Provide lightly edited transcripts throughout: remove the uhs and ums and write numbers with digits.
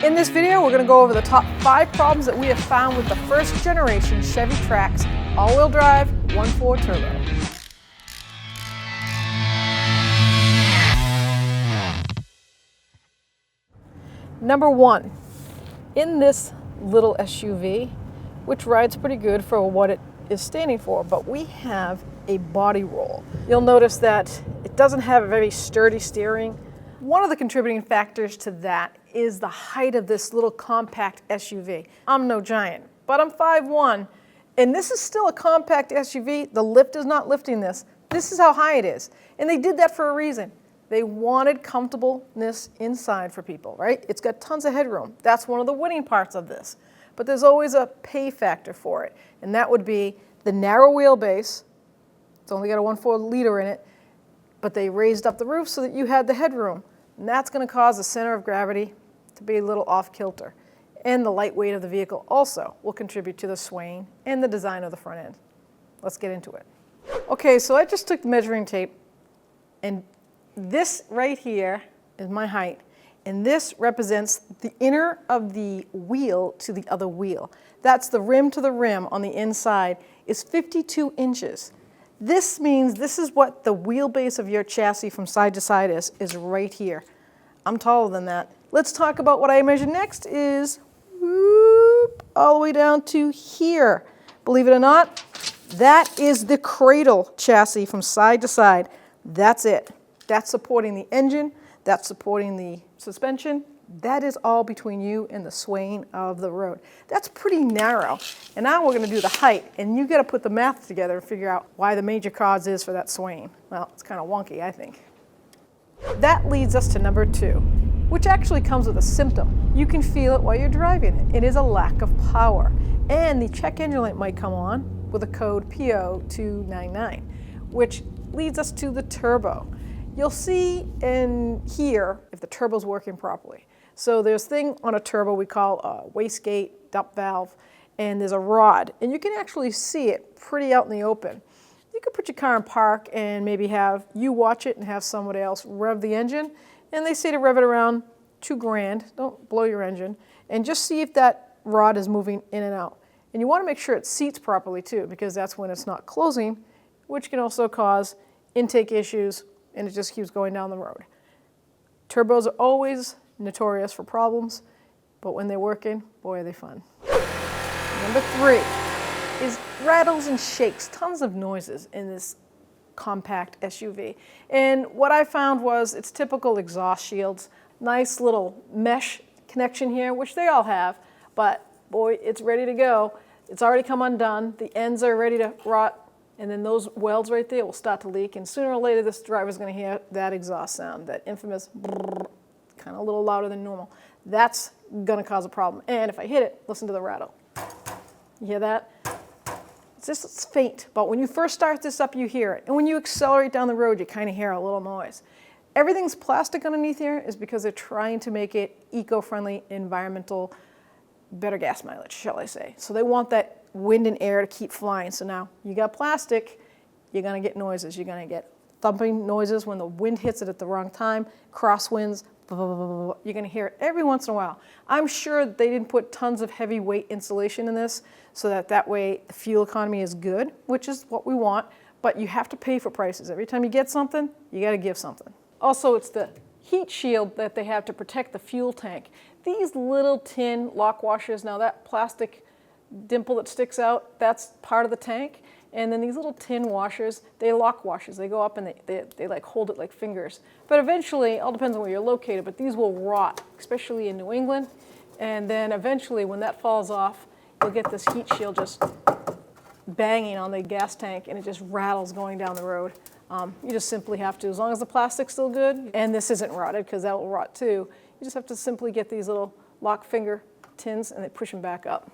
In this video, we're going to go over the top 5 problems that we have found with the first generation Chevy Trax all-wheel drive 1.4 turbo. Number 1, in this little SUV, which rides pretty good for what it is standing for, but we have a body roll. You'll notice that it doesn't have a very sturdy steering. One of the contributing factors to that is the height of this little compact SUV. I'm no giant, but I'm 5'1", and this is still a compact SUV. The lift is not lifting this. This is how high it is, and they did that for a reason. They wanted comfortableness inside for people, right? It's got tons of headroom. That's one of the winning parts of this. But there's always a pay factor for it, and that would be the narrow wheelbase. It's only got a 1.4 liter in it, but they raised up the roof so that you had the headroom, and that's going to cause the center of gravity to be a little off kilter. And the light weight of the vehicle also will contribute to the swaying and the design of the front end. Let's get into it. Okay, so I just took the measuring tape, and this right here is my height, and this represents the inner of the wheel to the other wheel. That's the rim to the rim on the inside is 52 inches. This means this is what the wheelbase of your chassis from side to side is right here. I'm taller than that. Let's talk about what I measure next is whoop, all the way down to here. Believe it or not, that is the cradle chassis from side to side. That's it. That's supporting the engine, that's supporting the suspension. That is all between you and the swaying of the road. That's pretty narrow. And now we're going to do the height, and you got to put the math together and figure out why the major cause is for that swaying. Well, it's kind of wonky, I think. That leads us to number 2, which actually comes with a symptom. You can feel it while you're driving it. It is a lack of power. And the check engine light might come on with a code PO299, which leads us to the turbo. You'll see in here if the turbo's working properly. So there's a thing on a turbo we call a wastegate dump valve, and there's a rod, and you can actually see it pretty out in the open. You could put your car in park and maybe have you watch it and have somebody else rev the engine, and they say to rev it around $2,000. Don't blow your engine, and just see if that rod is moving in and out. And you want to make sure it seats properly too, because that's when it's not closing, which can also cause intake issues, and it just keeps going down the road. Turbos are always notorious for problems, but when they're working, boy, are they fun. Number 3 is rattles and shakes. Tons of noises in this compact SUV. And what I found was it's typical exhaust shields. Nice little mesh connection here, which they all have, but boy, it's ready to go. It's already come undone. The ends are ready to rot. And then those welds right there will start to leak, and sooner or later this driver's going to hear that exhaust sound, that infamous brrr, kind of a little louder than normal. That's going to cause a problem. And if I hit it, listen to the rattle. You hear that? It's faint, but when you first start this up, you hear it. And when you accelerate down the road, you kind of hear a little noise. Everything's plastic underneath here is because they're trying to make it eco-friendly, environmental, better gas mileage, shall I say. So they want that wind and air to keep flying. So now you got plastic, you're going to get noises. You're going to get thumping noises when the wind hits it at the wrong time, crosswinds, blah, blah, blah, blah, blah. You're going to hear it every once in a while. I'm sure they didn't put tons of heavyweight insulation in this so that way the fuel economy is good, which is what we want, but you have to pay for prices. Every time you get something, you got to give something. Also, it's the heat shield that they have to protect the fuel tank. These little tin lock washers, now that plastic dimple that sticks out, that's part of the tank. And then these little tin washers, they lock washers. They go up and they like hold it like fingers. But eventually, it all depends on where you're located, but these will rot, especially in New England. And then eventually, when that falls off, you'll get this heat shield just banging on the gas tank, and it just rattles going down the road. You just simply have to, as long as the plastic's still good, and this isn't rotted because that will rot too, you just have to simply get these little lock finger tins and they push them back up.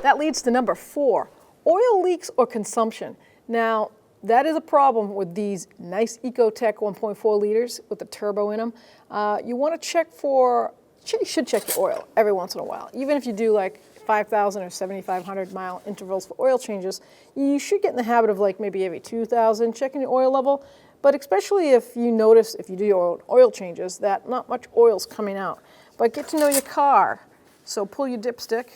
That leads to number 4, oil leaks or consumption. Now, that is a problem with these nice Ecotech 1.4 liters with the turbo in them. You want to check for, you should check your oil every once in a while. Even if you do like 5,000 or 7,500 mile intervals for oil changes, you should get in the habit of like maybe every 2,000 checking your oil level. But especially if you notice, if you do your oil changes, that not much oil's coming out. But get to know your car. So pull your dipstick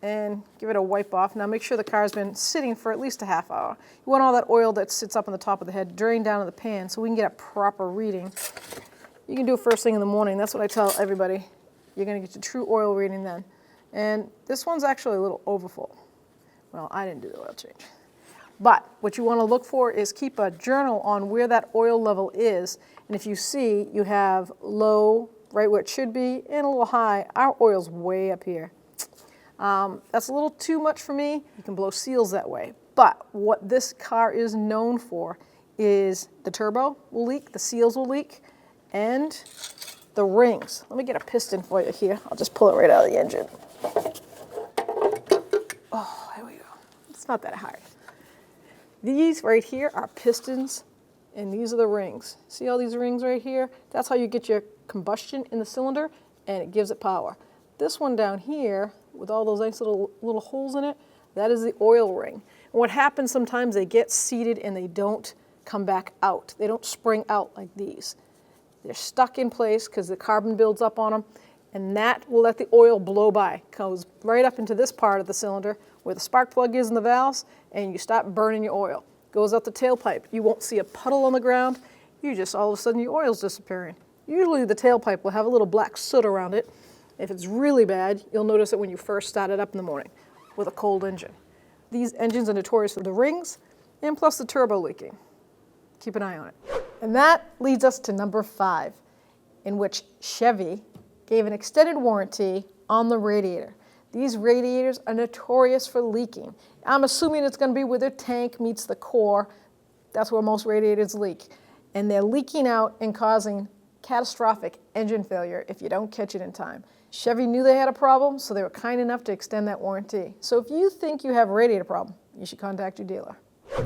and give it a wipe off. Now make sure the car's been sitting for at least a half hour. You want all that oil that sits up on the top of the head drained down in the pan so we can get a proper reading. You can do it first thing in the morning. That's what I tell everybody. You're going to get your true oil reading then. And this one's actually a little overfull. Well, I didn't do the oil change. But what you want to look for is keep a journal on where that oil level is. And if you see you have low, right where it should be, and a little high, our oil's way up here. That's a little too much for me. You can blow seals that way. But what this car is known for is the turbo will leak, the seals will leak, and the rings. Let me get a piston for you here. I'll just pull it right out of the engine. Oh, there we go. It's not that hard. These right here are pistons, and these are the rings. See all these rings right here? That's how you get your combustion in the cylinder, and it gives it power. This one down here, with all those nice little holes in it, that is the oil ring. And what happens sometimes, they get seated and they don't come back out. They don't spring out like these. They're stuck in place because the carbon builds up on them, and that will let the oil blow by. Goes right up into this part of the cylinder where the spark plug is in the valves, and you stop burning your oil. Goes out the tailpipe. You won't see a puddle on the ground. You just, all of a sudden, your oil's disappearing. Usually the tailpipe will have a little black soot around it. If it's really bad, you'll notice it when you first start it up in the morning with a cold engine. These engines are notorious for the rings and plus the turbo leaking. Keep an eye on it. And that leads us to number 5, in which Chevy gave an extended warranty on the radiator. These radiators are notorious for leaking. I'm assuming it's going to be where their tank meets the core. That's where most radiators leak. And they're leaking out and causing catastrophic engine failure if you don't catch it in time. Chevy knew they had a problem, so they were kind enough to extend that warranty. So if you think you have a radiator problem, you should contact your dealer.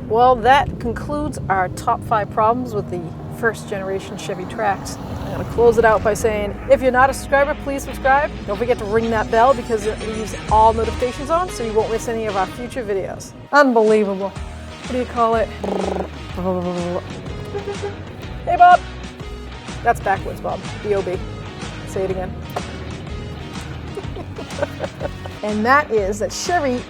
Well, that concludes our top 5 problems with the first generation Chevy Trax. I'm going to close it out by saying, if you're not a subscriber, please subscribe. Don't forget to ring that bell because it leaves all notifications on so you won't miss any of our future videos. Unbelievable. What do you call it? Hey, Bob. That's backwards, Bob. B-O-B. Say it again. And that is that Chevy.